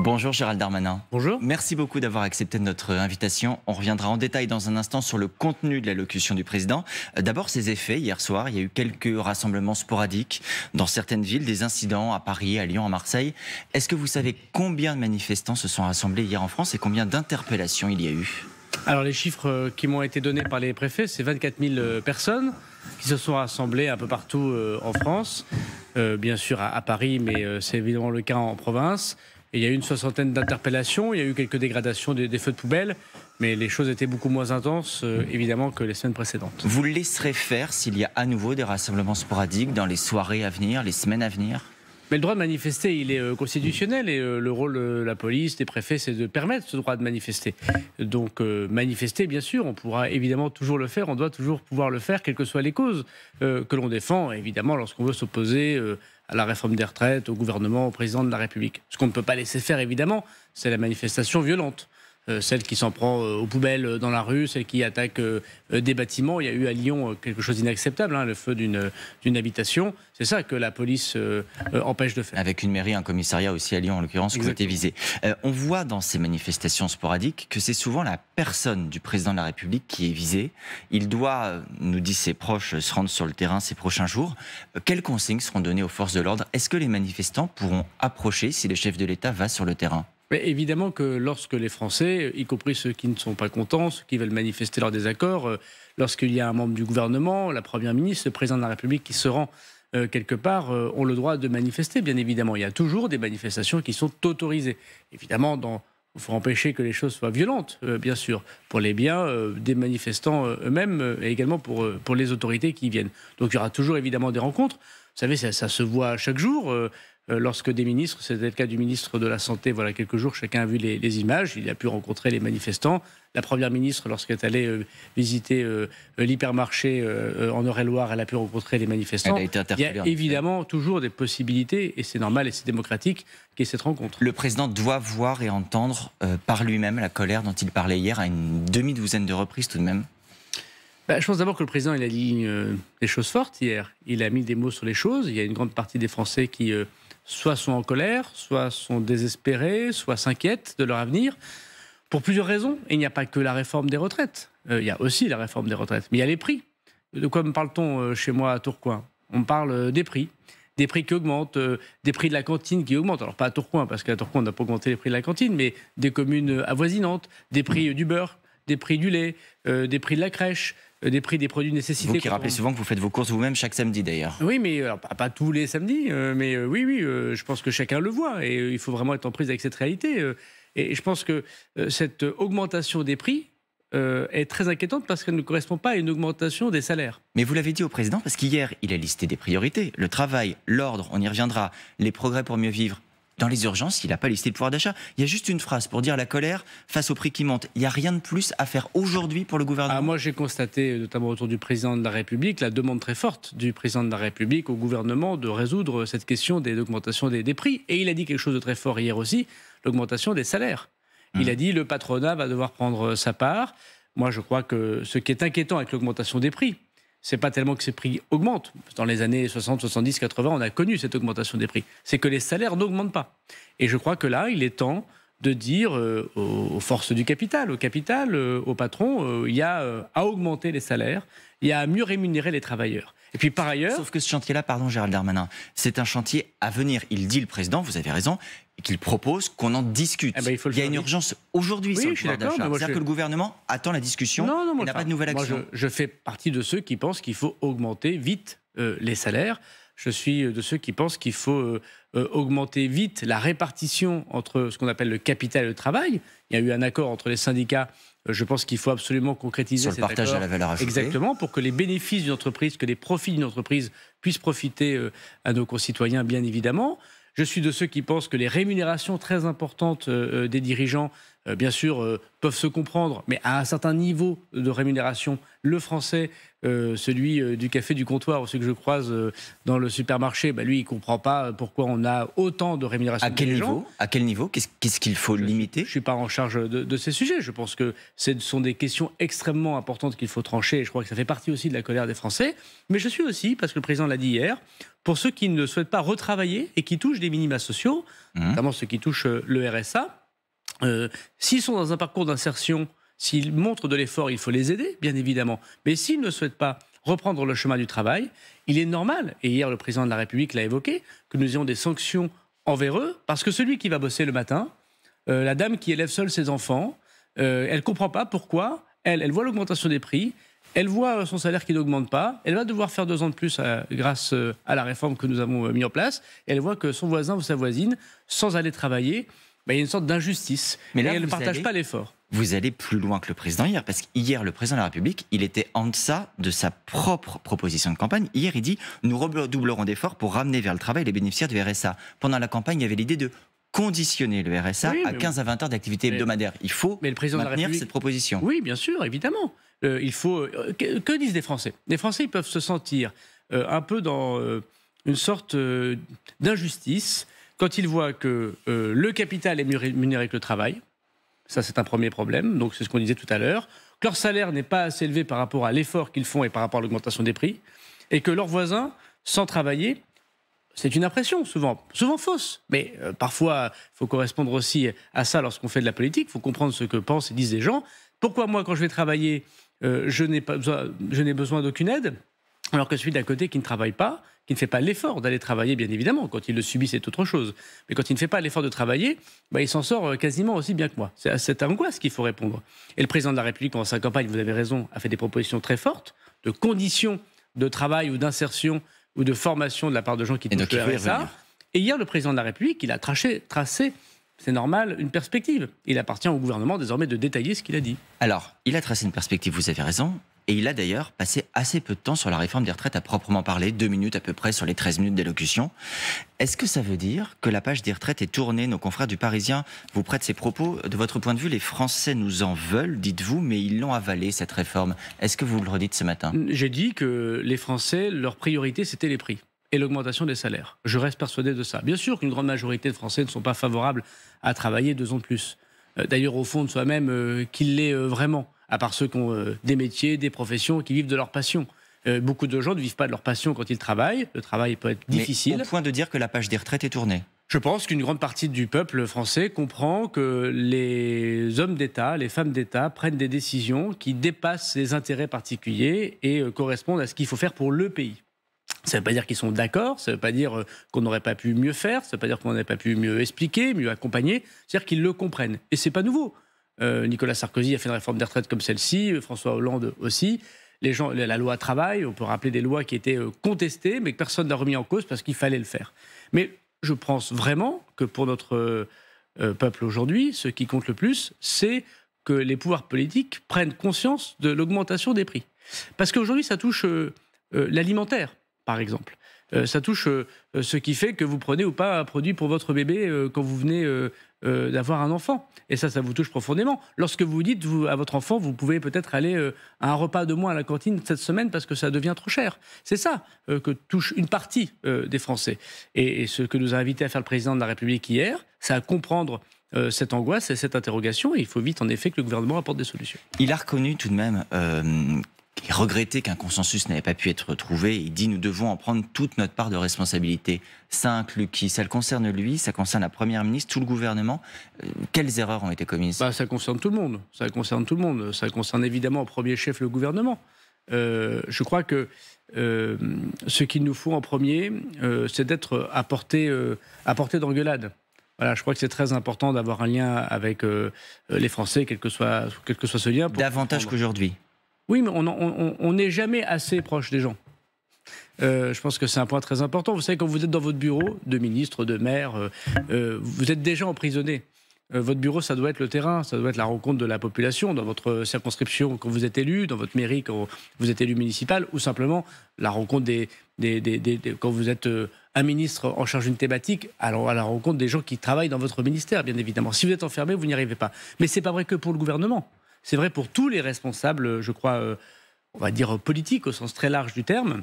Bonjour Gérald Darmanin. Bonjour. Merci beaucoup d'avoir accepté notre invitation. On reviendra en détail dans un instant sur le contenu de l'allocution du président. D'abord ses effets. Hier soir, il y a eu quelques rassemblements sporadiques dans certaines villes, des incidents à Paris, à Lyon, à Marseille. Est-ce que vous savez combien de manifestants se sont rassemblés hier en France et combien d'interpellations il y a eu? Alors les chiffres qui m'ont été donnés par les préfets, c'est 24 000 personnes qui se sont rassemblées un peu partout en France. Bien sûr à Paris, mais c'est évidemment le cas en province. Et il y a eu une soixantaine d'interpellations, il y a eu quelques dégradations des feux de poubelle, mais les choses étaient beaucoup moins intenses, évidemment, que les semaines précédentes. Vous laisserez faire s'il y a à nouveau des rassemblements sporadiques dans les soirées à venir, les semaines à venir? Mais le droit de manifester, il est constitutionnel et le rôle de la police, des préfets, c'est de permettre ce droit de manifester. Donc manifester, bien sûr, on pourra évidemment toujours le faire, on doit toujours pouvoir le faire, quelles que soient les causes que l'on défend, évidemment, lorsqu'on veut s'opposer à la réforme des retraites, au gouvernement, au président de la République. Ce qu'on ne peut pas laisser faire, évidemment, c'est la manifestation violente. Celle qui s'en prend aux poubelles dans la rue, celle qui attaque des bâtiments. Il y a eu à Lyon quelque chose d'inacceptable, le feu d'une habitation. C'est ça que la police empêche de faire. Avec une mairie, un commissariat aussi à Lyon, en l'occurrence, qui ont été visés. On voit dans ces manifestations sporadiques que c'est souvent la personne du président de la République qui est visée. Il doit, nous disent ses proches, se rendre sur le terrain ces prochains jours. Quelles consignes seront données aux forces de l'ordre? Est-ce que les manifestants pourront approcher si le chef de l'État va sur le terrain? Mais évidemment que lorsque les Français, y compris ceux qui ne sont pas contents, ceux qui veulent manifester leur désaccord, lorsqu'il y a un membre du gouvernement, la Première ministre, le président de la République qui se rend quelque part, ont le droit de manifester, bien évidemment. Il y a toujours des manifestations qui sont autorisées. Évidemment, il faut empêcher que les choses soient violentes, bien sûr, pour les biens des manifestants eux-mêmes et également pour les autorités qui viennent. Donc il y aura toujours évidemment des rencontres. Vous savez, ça se voit chaque jour. Lorsque des ministres, c'était le cas du ministre de la Santé, voilà quelques jours, chacun a vu les images, il a pu rencontrer les manifestants. La Première ministre, lorsqu'elle est allée visiter l'hypermarché en Eure-et-Loire, elle a pu rencontrer les manifestants. Elle a été interpellée. Il y a évidemment toujours des possibilités, et c'est normal et c'est démocratique, qu'il y ait cette rencontre. Le président doit voir et entendre par lui-même la colère dont il parlait hier à une demi-douzaine de reprises tout de même. Je pense d'abord que le président il a dit des choses fortes hier. Il a mis des mots sur les choses. Il y a une grande partie des Français qui soit sont en colère, soit sont désespérés, soit s'inquiètent de leur avenir, pour plusieurs raisons. Et il n'y a pas que la réforme des retraites. Il y a aussi la réforme des retraites. Mais il y a les prix. De quoi me parle-t-on chez moi à Tourcoing? On parle des prix. Des prix qui augmentent, des prix de la cantine qui augmentent. Alors pas à Tourcoing, parce qu'à Tourcoing on n'a pas augmenté les prix de la cantine, mais des communes avoisinantes, des prix du beurre, des prix du lait, des prix de la crèche, des prix des produits de nécessité. Vous qui rappelez souvent que vous faites vos courses vous-même chaque samedi d'ailleurs. Oui, mais alors, pas tous les samedis, mais oui, je pense que chacun le voit et il faut vraiment être en prise avec cette réalité. Et je pense que cette augmentation des prix est très inquiétante parce qu'elle ne correspond pas à une augmentation des salaires. Mais vous l'avez dit au président parce qu'hier, il a listé des priorités. Le travail, l'ordre, on y reviendra, les progrès pour mieux vivre. Dans les urgences, il n'a pas listé le pouvoir d'achat. Il y a juste une phrase pour dire la colère face au prix qui monte. Il n'y a rien de plus à faire aujourd'hui pour le gouvernement. Moi, j'ai constaté, notamment autour du président de la République, la demande très forte du président de la République au gouvernement de résoudre cette question d'augmentation des prix. Et il a dit quelque chose de très fort hier aussi, l'augmentation des salaires. Il a dit le patronat va devoir prendre sa part. Moi, je crois que ce qui est inquiétant avec l'augmentation des prix, c'est pas tellement que ces prix augmentent. Dans les années 60, 70, 80, on a connu cette augmentation des prix. C'est que les salaires n'augmentent pas. Et je crois que là, il est temps de dire aux forces du capital, aux patrons, il y a à augmenter les salaires, il y a à mieux rémunérer les travailleurs. Et puis par ailleurs... Sauf que ce chantier-là, pardon Gérald Darmanin, c'est un chantier à venir. Il dit, le président, vous avez raison, et qu'il propose qu'on en discute. Il y a une urgence aujourd'hui sur le pouvoir d'achat. C'est-à-dire que le gouvernement attend la discussion et n'a pas de nouvelle action. Moi, je fais partie de ceux qui pensent qu'il faut augmenter vite les salaires. Je suis de ceux qui pensent qu'il faut augmenter vite la répartition entre ce qu'on appelle le capital et le travail. Il y a eu un accord entre les syndicats. Je pense qu'il faut absolument concrétiser sur le partage de la valeur ajoutée. Exactement, pour que les bénéfices d'une entreprise, que les profits d'une entreprise puissent profiter à nos concitoyens, bien évidemment. Je suis de ceux qui pensent que les rémunérations très importantes des dirigeants bien sûr, peuvent se comprendre, mais à un certain niveau de rémunération, le Français, celui du café du comptoir, ou celui que je croise dans le supermarché, lui, il ne comprend pas pourquoi on a autant de rémunération. À quel niveau Qu'est-ce qu'il faut limiter? Je ne suis pas en charge de ces sujets. Je pense que ce sont des questions extrêmement importantes qu'il faut trancher, et je crois que ça fait partie aussi de la colère des Français. Mais je suis aussi, parce que le président l'a dit hier, pour ceux qui ne souhaitent pas retravailler et qui touchent des minima sociaux, notamment ceux qui touchent le RSA, s'ils sont dans un parcours d'insertion, s'ils montrent de l'effort, il faut les aider, bien évidemment. Mais s'ils ne souhaitent pas reprendre le chemin du travail, il est normal, et hier le président de la République l'a évoqué, que nous ayons des sanctions envers eux, parce que celui qui va bosser le matin, la dame qui élève seule ses enfants, elle ne comprend pas pourquoi, elle voit l'augmentation des prix, elle voit son salaire qui n'augmente pas, elle va devoir faire 2 ans de plus grâce à la réforme que nous avons mis en place, et elle voit que son voisin ou sa voisine, sans aller travailler, il y a une sorte d'injustice, et elle ne partage pas l'effort. Vous allez plus loin que le président hier, parce qu'hier, le président de la République, il était en deçà de sa propre proposition de campagne. Hier, il dit « Nous redoublerons d'efforts pour ramener vers le travail les bénéficiaires du RSA ». Pendant la campagne, il y avait l'idée de conditionner le RSA à 15 à 20 heures d'activité hebdomadaire. Il faut maintenir cette proposition. Oui, bien sûr, évidemment. Il faut... Que disent les Français? Les Français, ils peuvent se sentir un peu dans une sorte d'injustice quand ils voient que le capital est mieux rémunéré que le travail. Ça, c'est un premier problème. Donc, c'est ce qu'on disait tout à l'heure. Que leur salaire n'est pas assez élevé par rapport à l'effort qu'ils font et par rapport à l'augmentation des prix. Et que leurs voisins, sans travailler, c'est une impression, souvent fausse. Mais parfois, il faut correspondre aussi à ça lorsqu'on fait de la politique. Il faut comprendre ce que pensent et disent les gens. Pourquoi moi, quand je vais travailler, je n'ai besoin d'aucune aide, alors que celui d'à côté qui ne travaille pas, qui ne fait pas l'effort d'aller travailler, bien évidemment, quand il le subit, c'est autre chose. Mais quand il ne fait pas l'effort de travailler, il s'en sort quasiment aussi bien que moi. C'est à cette angoisse qu'il faut répondre. Et le président de la République, pendant sa campagne, vous avez raison, a fait des propositions très fortes de conditions de travail ou d'insertion ou de formation de la part de gens qui touchent le RSA. Et hier, le président de la République, il a tracé, c'est normal, une perspective. Il appartient au gouvernement désormais de détailler ce qu'il a dit. Alors, il a tracé une perspective, vous avez raison. Et il a d'ailleurs passé assez peu de temps sur la réforme des retraites à proprement parler, 2 minutes à peu près sur les 13 minutes d'élocution. Est-ce que ça veut dire que la page des retraites est tournée? Nos confrères du Parisien vous prêtent ces propos. De votre point de vue, les Français nous en veulent, dites-vous, mais ils l'ont avalée, cette réforme. Est-ce que vous le redites ce matin? J'ai dit que les Français, leur priorité, c'était les prix et l'augmentation des salaires. Je reste persuadé de ça. Bien sûr qu'une grande majorité de Français ne sont pas favorables à travailler 2 ans de plus. D'ailleurs, au fond de soi-même, qu'ils l'aient vraiment. À part ceux qui ont des métiers, des professions, qui vivent de leur passion. Beaucoup de gens ne vivent pas de leur passion quand ils travaillent. Le travail peut être difficile. Mais au point de dire que la page des retraites est tournée. Je pense qu'une grande partie du peuple français comprend que les hommes d'État, les femmes d'État prennent des décisions qui dépassent les intérêts particuliers et correspondent à ce qu'il faut faire pour le pays. Ça ne veut pas dire qu'ils sont d'accord, ça ne veut pas dire qu'on n'aurait pas pu mieux faire, ça ne veut pas dire qu'on n'aurait pas pu mieux expliquer, mieux accompagner. C'est-à-dire qu'ils le comprennent. Et ce n'est pas nouveau. Nicolas Sarkozy a fait une réforme des retraites comme celle-ci, François Hollande aussi. Les gens, la loi travail, on peut rappeler des lois qui étaient contestées, mais que personne n'a remis en cause parce qu'il fallait le faire. Mais je pense vraiment que pour notre peuple aujourd'hui, ce qui compte le plus, c'est que les pouvoirs politiques prennent conscience de l'augmentation des prix. Parce qu'aujourd'hui, ça touche l'alimentaire, par exemple. Ça touche ce qui fait que vous prenez ou pas un produit pour votre bébé quand vous venez d'avoir un enfant. Et ça vous touche profondément. Lorsque vous dites à votre enfant, vous pouvez peut-être aller à un repas de moins à la cantine cette semaine parce que ça devient trop cher. C'est ça que touche une partie des Français. Et ce que nous a invité à faire le président de la République hier, c'est à comprendre cette angoisse et cette interrogation. Et il faut vite, en effet, que le gouvernement apporte des solutions. Il a reconnu tout de même... Il regrettait qu'un consensus n'avait pas pu être trouvé. Il dit « Nous devons en prendre toute notre part de responsabilité ». Ça inclut qui? Ça le concerne lui, ça concerne la Première ministre, tout le gouvernement. Quelles erreurs ont été commises? Ça concerne tout le monde. Ça concerne tout le monde. Ça concerne évidemment au premier chef le gouvernement. Je crois que ce qu'il nous faut en premier, c'est d'être à portée d'engueulade. Voilà, je crois que c'est très important d'avoir un lien avec les Français, quel que soit ce lien. Davantage qu'aujourd'hui. Oui, mais on n'est jamais assez proche des gens. Je pense que c'est un point très important. Vous savez, quand vous êtes dans votre bureau de ministre, de maire, vous êtes déjà emprisonné votre bureau, ça doit être le terrain, ça doit être la rencontre de la population dans votre circonscription quand vous êtes élu, dans votre mairie quand vous êtes élu municipal, ou simplement la rencontre quand vous êtes un ministre en charge d'une thématique, alors à la rencontre des gens qui travaillent dans votre ministère, bien évidemment. Si vous êtes enfermé, vous n'y arrivez pas. Mais c'est pas vrai que pour le gouvernement. C'est vrai pour tous les responsables, je crois, on va dire politiques au sens très large du terme.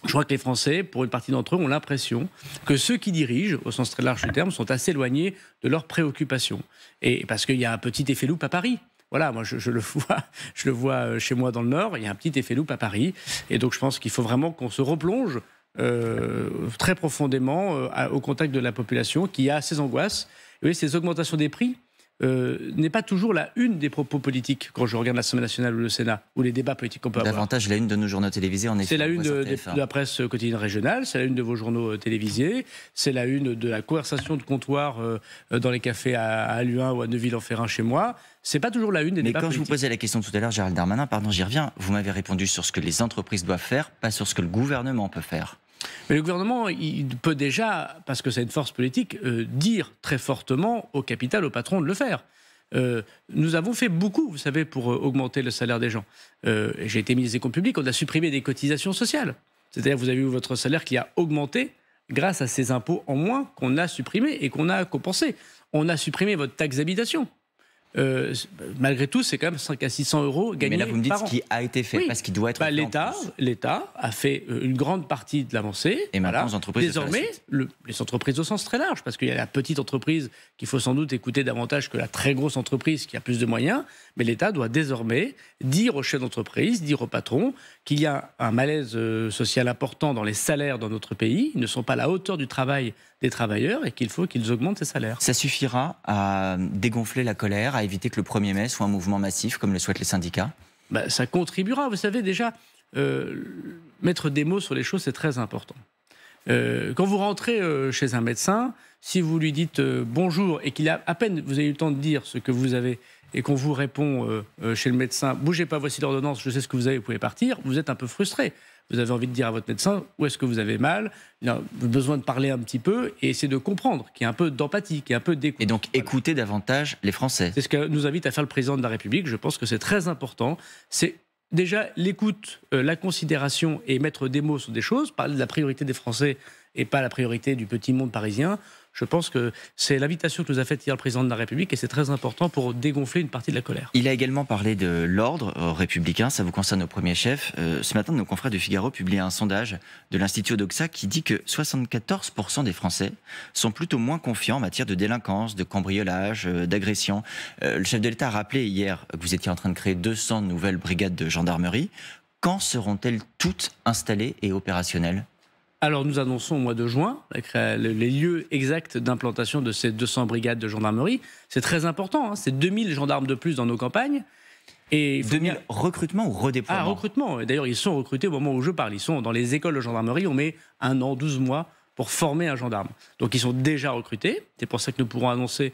Je crois que les Français, pour une partie d'entre eux, ont l'impression que ceux qui dirigent, au sens très large du terme, sont assez éloignés de leurs préoccupations. Et parce qu'il y a un petit effet loupe à Paris. Voilà, moi je le vois chez moi dans le Nord, il y a un petit effet loupe à Paris. Et donc je pense qu'il faut vraiment qu'on se replonge très profondément au contact de la population qui a ses angoisses. Vous voyez, ces augmentations des prix n'est pas toujours la une des propos politiques quand je regarde l'Assemblée nationale ou le Sénat, ou les débats politiques qu'on peut avoir. Davantage la une de nos journaux télévisés, en effet. C'est la une de la presse quotidienne régionale, c'est la une de vos journaux télévisés, c'est la une de la conversation de comptoir dans les cafés à Halluin ou à Neuville-en-Ferrin chez moi. C'est pas toujours la une des débats politiques. Mais quand je vous posais la question tout à l'heure, Gérald Darmanin, pardon, j'y reviens, vous m'avez répondu sur ce que les entreprises doivent faire, pas sur ce que le gouvernement peut faire. Mais le gouvernement, il peut déjà, parce que c'est une force politique, dire très fortement au capital, au patron de le faire. Nous avons fait beaucoup, vous savez, pour augmenter le salaire des gens. J'ai été ministre des Comptes publics, on a supprimé des cotisations sociales. C'est-à-dire vous avez eu votre salaire qui a augmenté grâce à ces impôts en moins qu'on a supprimés et qu'on a compensés. On a supprimé votre taxe d'habitation. Malgré tout, c'est quand même 500 à 600 euros gagnés par an. Mais là, vous me dites ce qui a été fait, oui. Pas ce qui doit être fait. L'État a fait une grande partie de l'avancée. Et maintenant, les entreprises. Désormais, les entreprises au sens très large, parce qu'il y a la petite entreprise qu'il faut sans doute écouter davantage que la très grosse entreprise qui a plus de moyens. Mais l'État doit désormais dire aux chefs d'entreprise, dire aux patrons qu'il y a un malaise social important dans les salaires dans notre pays. Ils ne sont pas à la hauteur du travail des travailleurs et qu'il faut qu'ils augmentent ces salaires. Ça suffira à dégonfler la colère, à éviter que le 1er mai soit un mouvement massif, comme le souhaitent les syndicats? Ça contribuera. Vous savez, déjà, mettre des mots sur les choses, c'est très important. Quand vous rentrez chez un médecin, si vous lui dites bonjour et qu'il a à peine vous avez eu le temps de dire ce que vous avez et qu'on vous répond chez le médecin, bougez pas, voici l'ordonnance, je sais ce que vous avez, vous pouvez partir, vous êtes un peu frustré. Vous avez envie de dire à votre médecin où est-ce que vous avez mal, il a besoin de parler un petit peu et essayer de comprendre, qu'il y ait un peu d'empathie, qu'il y ait un peu d'écoute. Et donc écouter davantage les Français. C'est ce que nous invite à faire le président de la République. Je pense que c'est très important. C'est déjà l'écoute, la considération et mettre des mots sur des choses, parler de la priorité des Français et pas la priorité du petit monde parisien. Je pense que c'est l'invitation que nous a faite hier le président de la République et c'est très important pour dégonfler une partie de la colère. Il a également parlé de l'ordre républicain, ça vous concerne au premier chef. Ce matin, nos confrères du Figaro publiaient un sondage de l'Institut Odoxa qui dit que 74% des Français sont plutôt moins confiants en matière de délinquance, de cambriolage, d'agression. Le chef de l'État a rappelé hier que vous étiez en train de créer 200 nouvelles brigades de gendarmerie. Quand seront-elles toutes installées et opérationnelles ? Alors nous annonçons au mois de juin les lieux exacts d'implantation de ces 200 brigades de gendarmerie. C'est très important, hein, c'est 2000 gendarmes de plus dans nos campagnes. Et 2000 recrutements ou redéploiements? Recrutement. D'ailleurs, ils sont recrutés au moment où je parle. Ils sont dans les écoles de gendarmerie, on met 1 an, 12 mois pour former un gendarme. Donc ils sont déjà recrutés. C'est pour ça que nous pourrons annoncer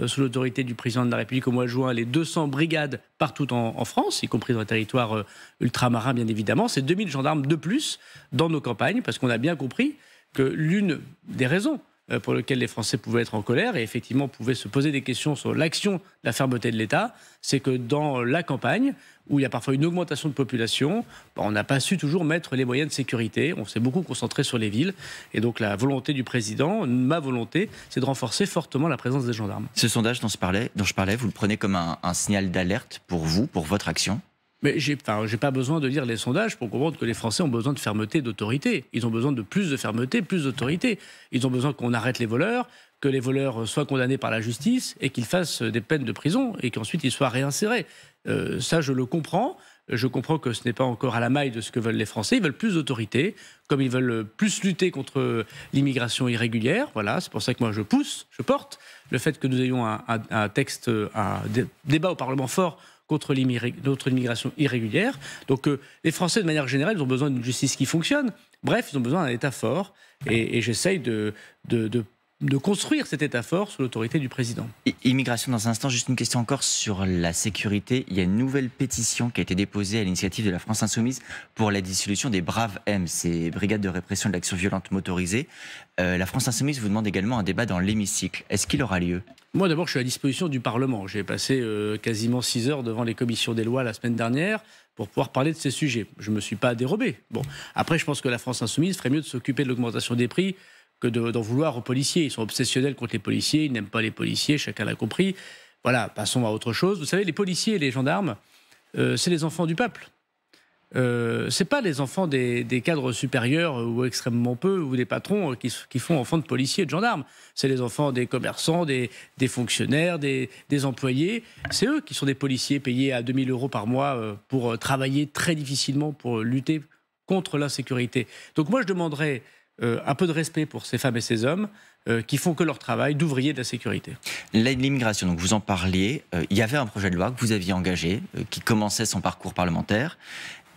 sous l'autorité du président de la République au mois de juin les 200 brigades partout en France, y compris dans les territoires ultramarins bien évidemment. C'est 2000 gendarmes de plus dans nos campagnes, parce qu'on a bien compris que l'une des raisons pour lesquelles les Français pouvaient être en colère et effectivement pouvaient se poser des questions sur l'action de la fermeté de l'État, c'est que dans la campagne, où il y a parfois une augmentation de population, on n'a pas su toujours mettre les moyens de sécurité. On s'est beaucoup concentré sur les villes. Et donc la volonté du président, ma volonté, c'est de renforcer fortement la présence des gendarmes. Ce sondage dont je parlais, vous le prenez comme un signal d'alerte pour vous, pour votre action? Mais j'ai pas besoin de lire les sondages pour comprendre que les Français ont besoin de fermeté, d'autorité. Ils ont besoin de plus de fermeté, plus d'autorité. Ils ont besoin qu'on arrête les voleurs, que les voleurs soient condamnés par la justice et qu'ils fassent des peines de prison et qu'ensuite ils soient réinsérés. Ça, je le comprends. Je comprends que ce n'est pas encore à la maille de ce que veulent les Français. Ils veulent plus d'autorité, comme ils veulent plus lutter contre l'immigration irrégulière. Voilà, c'est pour ça que moi je porte le fait que nous ayons un texte, un débat au Parlement fort contre l'immigration irrégulière. Donc les Français, de manière générale, ils ont besoin d'une justice qui fonctionne. Bref, ils ont besoin d'un État fort. Et j'essaye de de construire cet État fort sous l'autorité du président. Immigration dans un instant, juste une question encore sur la sécurité. Il y a une nouvelle pétition qui a été déposée à l'initiative de la France Insoumise pour la dissolution des Braves M, ces brigades de répression de l'action violente motorisée. La France Insoumise vous demande également un débat dans l'hémicycle. Est-ce qu'il aura lieu ? Moi d'abord, je suis à disposition du Parlement. J'ai passé quasiment 6 heures devant les commissions des lois la semaine dernière pour pouvoir parler de ces sujets. Je ne me suis pas dérobé. Bon, après, je pense que la France Insoumise ferait mieux de s'occuper de l'augmentation des prix que d'en vouloir aux policiers. Ils sont obsessionnels contre les policiers, ils n'aiment pas les policiers, chacun l'a compris. Voilà, passons à autre chose. Vous savez, les policiers et les gendarmes, c'est les enfants du peuple. C'est pas les enfants des cadres supérieurs ou extrêmement peu, ou des patrons qui font enfants de policiers et de gendarmes. C'est les enfants des commerçants, des fonctionnaires, des employés. C'est eux qui sont des policiers payés à 2 000 € par mois pour travailler très difficilement, pour lutter contre l'insécurité. Donc moi, je demanderais un peu de respect pour ces femmes et ces hommes qui font que leur travail d'ouvriers de la sécurité. L'immigration, donc vous en parliez, il y avait un projet de loi que vous aviez engagé, qui commençait son parcours parlementaire.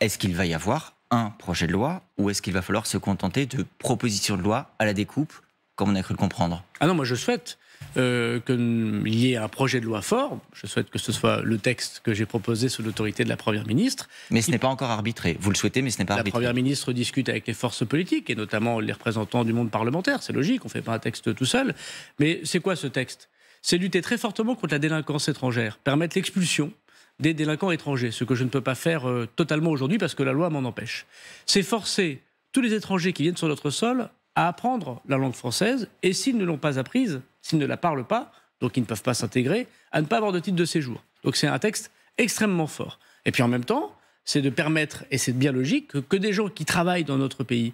Est-ce qu'il va y avoir un projet de loi ou est-ce qu'il va falloir se contenter de propositions de loi à la découpe, comme on a cru le comprendre ? Ah non, moi je souhaite qu'il y ait un projet de loi fort. Je souhaite que ce soit le texte que j'ai proposé sous l'autorité de la Première ministre. Mais ce n'est pas encore arbitré. Vous le souhaitez, mais ce n'est pas arbitré. La Première ministre discute avec les forces politiques, et notamment les représentants du monde parlementaire. C'est logique, on ne fait pas un texte tout seul. Mais c'est quoi ce texte ? C'est lutter très fortement contre la délinquance étrangère, permettre l'expulsion des délinquants étrangers, ce que je ne peux pas faire totalement aujourd'hui parce que la loi m'en empêche. C'est forcer tous les étrangers qui viennent sur notre sol à apprendre la langue française, et s'ils ne l'ont pas apprise, s'ils ne la parlent pas, donc ils ne peuvent pas s'intégrer, à ne pas avoir de titre de séjour. Donc c'est un texte extrêmement fort. Et puis en même temps, c'est de permettre, et c'est bien logique, que des gens qui travaillent dans notre pays,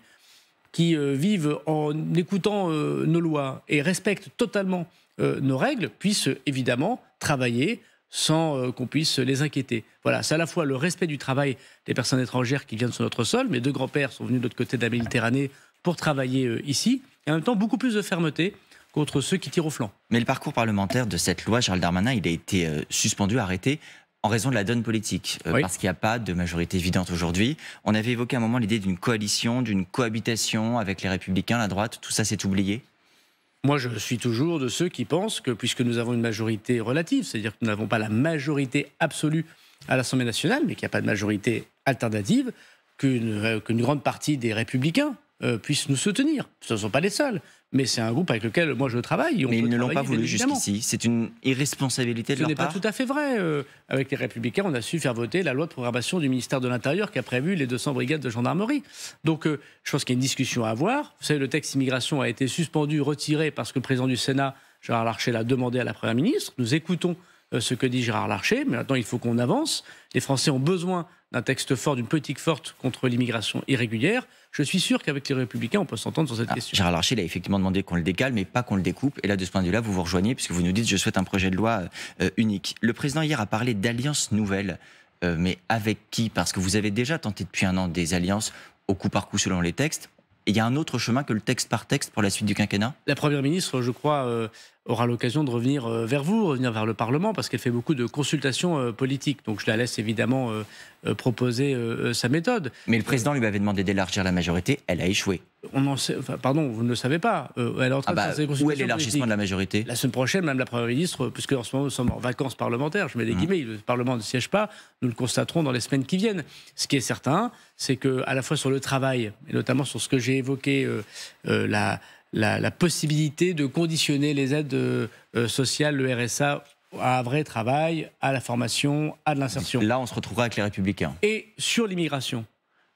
qui vivent en écoutant nos lois et respectent totalement nos règles, puissent évidemment travailler sans qu'on puisse les inquiéter. Voilà, c'est à la fois le respect du travail des personnes étrangères qui viennent sur notre sol. Mes 2 grands-pères sont venus de l'autre côté de la Méditerranée pour travailler ici, et en même temps beaucoup plus de fermeté contre ceux qui tirent au flanc. Mais le parcours parlementaire de cette loi, Gérald Darmanin, il a été suspendu, arrêté, en raison de la donne politique, Oui. parce qu'il n'y a pas de majorité évidente aujourd'hui. On avait évoqué à un moment l'idée d'une coalition, d'une cohabitation avec les Républicains, la droite, tout ça s'est oublié ? Moi, je suis toujours de ceux qui pensent que, puisque nous avons une majorité relative, c'est-à-dire que nous n'avons pas la majorité absolue à l'Assemblée nationale, mais qu'il n'y a pas de majorité alternative, qu'une grande partie des Républicains puissent nous soutenir. Ce ne sont pas les seuls, mais c'est un groupe avec lequel moi je travaille. Mais ils ne l'ont pas voulu jusqu'ici. C'est une irresponsabilité de leur part. Ce n'est pas tout à fait vrai. Avec les Républicains, on a su faire voter la loi de programmation du ministère de l'Intérieur qui a prévu les 200 brigades de gendarmerie. Donc je pense qu'il y a une discussion à avoir. Vous savez, le texte immigration a été suspendu, retiré, parce que le président du Sénat, Gérard Larcher, l'a demandé à la Première ministre. Nous écoutons ce que dit Gérard Larcher, mais maintenant il faut qu'on avance. Les Français ont besoin d'un texte fort, d'une politique forte contre l'immigration irrégulière. Je suis sûr qu'avec les Républicains, on peut s'entendre sur cette question. Gérard Larcher, il a effectivement demandé qu'on le décale, mais pas qu'on le découpe. Et là, de ce point de vue-là, vous vous rejoignez, puisque vous nous dites « je souhaite un projet de loi unique ». Le président, hier, a parlé d'alliances nouvelles. Mais avec qui ? Parce que vous avez déjà tenté depuis 1 an des alliances au coup par coup selon les textes. Et il y a un autre chemin que le texte par texte pour la suite du quinquennat ? La Première ministre, je crois, aura l'occasion de revenir vers vous, revenir vers le Parlement, parce qu'elle fait beaucoup de consultations politiques. Donc je la laisse évidemment proposer sa méthode. Mais le président lui avait demandé d'élargir la majorité, elle a échoué. On en sait, enfin, pardon, vous ne le savez pas. Elle est en train de faire ses consultations où est l'élargissement de la majorité ? La semaine prochaine, Madame la Première ministre, puisque en ce moment nous sommes en vacances parlementaires, je mets des guillemets, le Parlement ne siège pas, nous le constaterons dans les semaines qui viennent. Ce qui est certain, c'est qu'à la fois sur le travail, et notamment sur ce que j'ai évoqué, la possibilité de conditionner les aides sociales, le RSA, à un vrai travail, à la formation, à de l'insertion. Là, on se retrouvera avec les Républicains. Et sur l'immigration,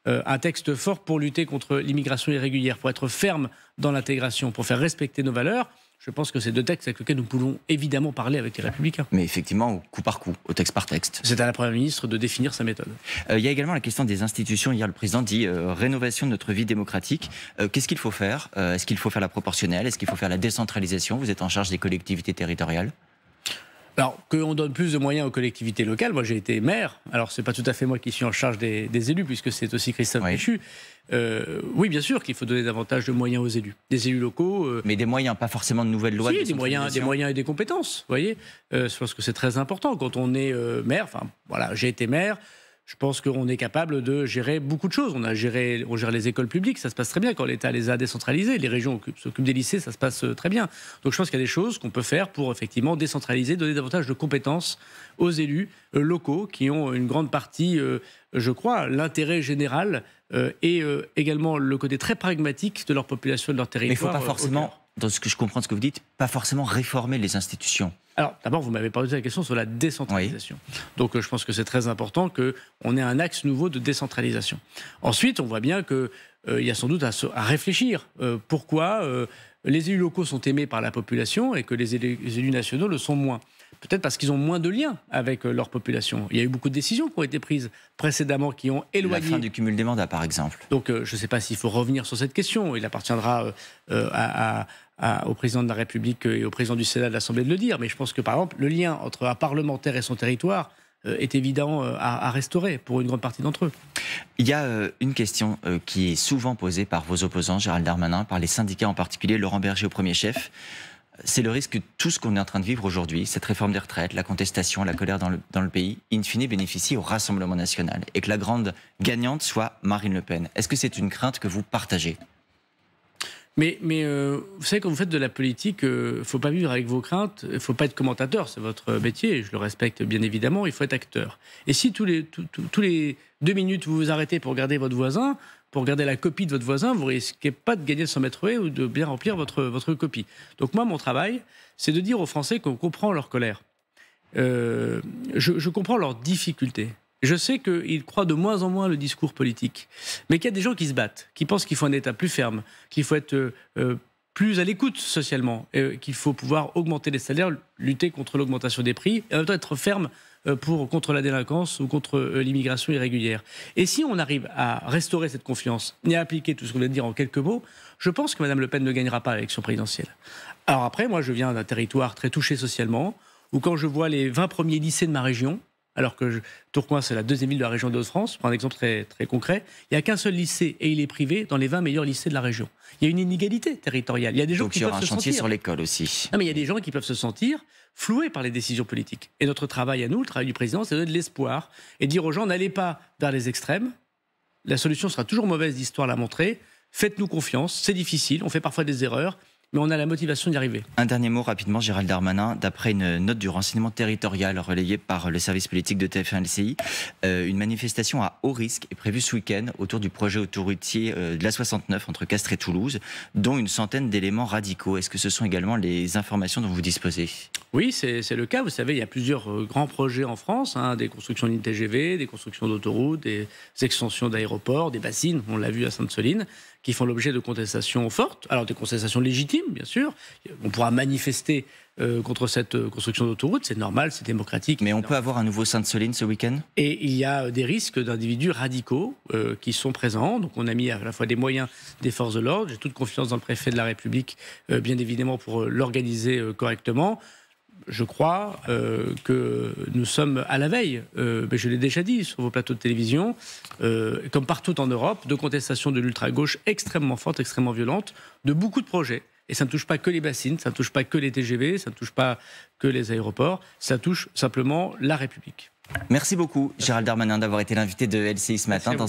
un texte fort pour lutter contre l'immigration irrégulière, pour être ferme dans l'intégration, pour faire respecter nos valeurs. Je pense que c'est 2 textes avec lesquels nous pouvons évidemment parler avec les Républicains. Mais effectivement, au coup par coup, au texte par texte. C'est à la Première ministre de définir sa méthode. Il y a également la question des institutions. Hier, le président dit rénovation de notre vie démocratique. Qu'est-ce qu'il faut faire ? Est-ce qu'il faut faire la proportionnelle ? Est-ce qu'il faut faire la décentralisation ? Vous êtes en charge des collectivités territoriales. Alors, qu'on donne plus de moyens aux collectivités locales. Moi, j'ai été maire. Alors, c'est pas tout à fait moi qui suis en charge des élus, puisque c'est aussi Christophe Béchu. Oui, bien sûr qu'il faut donner davantage de moyens aux élus. Des élus locaux... Mais des moyens, pas forcément de nouvelles lois. Si, des moyens et des compétences, vous voyez. Je pense que c'est très important. Quand on est maire, enfin, voilà, j'ai été maire, Je pense qu'on est capable de gérer beaucoup de choses. On gère les écoles publiques, ça se passe très bien quand l'État les a décentralisées. Les régions s'occupent des lycées, ça se passe très bien. Donc je pense qu'il y a des choses qu'on peut faire pour effectivement décentraliser, donner davantage de compétences aux élus locaux qui ont une grande partie, je crois, l'intérêt général et également le côté très pragmatique de leur population et de leur territoire. Mais il ne faut pas forcément, dans ce que je comprends de ce que vous dites, pas forcément réformer les institutions. Alors, d'abord, vous m'avez posé la question sur la décentralisation. Oui. Donc, je pense que c'est très important qu'on ait un axe nouveau de décentralisation. Ensuite, on voit bien qu'il y a sans doute à réfléchir. Pourquoi les élus locaux sont aimés par la population et que les élus nationaux le sont moins? Peut-être parce qu'ils ont moins de liens avec leur population. Il y a eu beaucoup de décisions qui ont été prises précédemment qui ont éloigné... La fin du cumul des mandats, par exemple. Donc, je ne sais pas s'il faut revenir sur cette question. Il appartiendra au président de la République et au président du Sénat de l'Assemblée de le dire. Mais je pense que, par exemple, le lien entre un parlementaire et son territoire est évident à restaurer pour une grande partie d'entre eux. Il y a une question qui est souvent posée par vos opposants, Gérald Darmanin, par les syndicats en particulier, Laurent Berger au premier chef. C'est le risque que tout ce qu'on est en train de vivre aujourd'hui, cette réforme des retraites, la contestation, la colère dans le pays, in fine bénéficie au Rassemblement national et que la grande gagnante soit Marine Le Pen. Est-ce que c'est une crainte que vous partagez ? Mais vous savez, quand vous faites de la politique, il ne faut pas vivre avec vos craintes, il ne faut pas être commentateur, c'est votre métier, je le respecte bien évidemment, il faut être acteur. Et si tous les 2 minutes vous vous arrêtez pour regarder votre voisin, pour regarder la copie de votre voisin, vous ne risquez pas de gagner le 100 mètres haies ou de bien remplir votre copie. Donc moi, mon travail, c'est de dire aux Français qu'on comprend leur colère. Je comprends leurs difficultés. Je sais qu'ils croient de moins en moins le discours politique, mais qu'il y a des gens qui se battent, qui pensent qu'il faut un État plus ferme, qu'il faut être plus à l'écoute socialement, qu'il faut pouvoir augmenter les salaires, lutter contre l'augmentation des prix, et en même temps être ferme contre la délinquance ou contre l'immigration irrégulière. Et si on arrive à restaurer cette confiance et à appliquer tout ce qu'on vient de dire en quelques mots, je pense que Mme Le Pen ne gagnera pas l'élection présidentielle. Alors après, moi je viens d'un territoire très touché socialement, où quand je vois les 20 premiers lycées de ma région, alors que Tourcoing, c'est la 2e ville de la région de Hauts-de-France, je prends un exemple très, très concret, il n'y a qu'un seul lycée et il est privé dans les 20 meilleurs lycées de la région. Il y a une inégalité territoriale. Il y a des gens qui peuvent se sentir... Donc il y aura un chantier sur l'école aussi. Non, mais il y a des gens qui peuvent se sentir floués par les décisions politiques. Et notre travail à nous, le travail du président, c'est de donner de l'espoir et dire aux gens, n'allez pas vers les extrêmes. La solution sera toujours mauvaise, l'histoire l'a montré. Faites-nous confiance, c'est difficile, on fait parfois des erreurs, mais on a la motivation d'y arriver. Un dernier mot rapidement, Gérald Darmanin. D'après une note du renseignement territorial relayée par le service politique de TF1 LCI, une manifestation à haut risque est prévue ce week-end autour du projet autoroutier de la 69 entre Castres et Toulouse, dont une centaine d'éléments radicaux. Est-ce que ce sont également les informations dont vous disposez ? Oui, c'est le cas. Vous savez, il y a plusieurs grands projets en France, des constructions de lignes TGV, des constructions d'autoroutes, des extensions d'aéroports, des bassines, on l'a vu à Sainte-Soline, qui font l'objet de contestations fortes. Alors des contestations légitimes, bien sûr. On pourra manifester contre cette construction d'autoroute, c'est normal, c'est démocratique. Mais on peut avoir un nouveau Sainte-Soline ce week-end ? Et il y a des risques d'individus radicaux qui sont présents. Donc on a mis à la fois des moyens des forces de l'ordre. J'ai toute confiance dans le préfet de la République, bien évidemment, pour l'organiser correctement. Je crois que nous sommes à la veille, je l'ai déjà dit sur vos plateaux de télévision, comme partout en Europe, de contestation de l'ultra-gauche extrêmement forte, extrêmement violente, de beaucoup de projets. Et ça ne touche pas que les bassines, ça ne touche pas que les TGV, ça ne touche pas que les aéroports, ça touche simplement la République. Merci beaucoup, Gérald Darmanin, d'avoir été l'invité de LCI ce matin.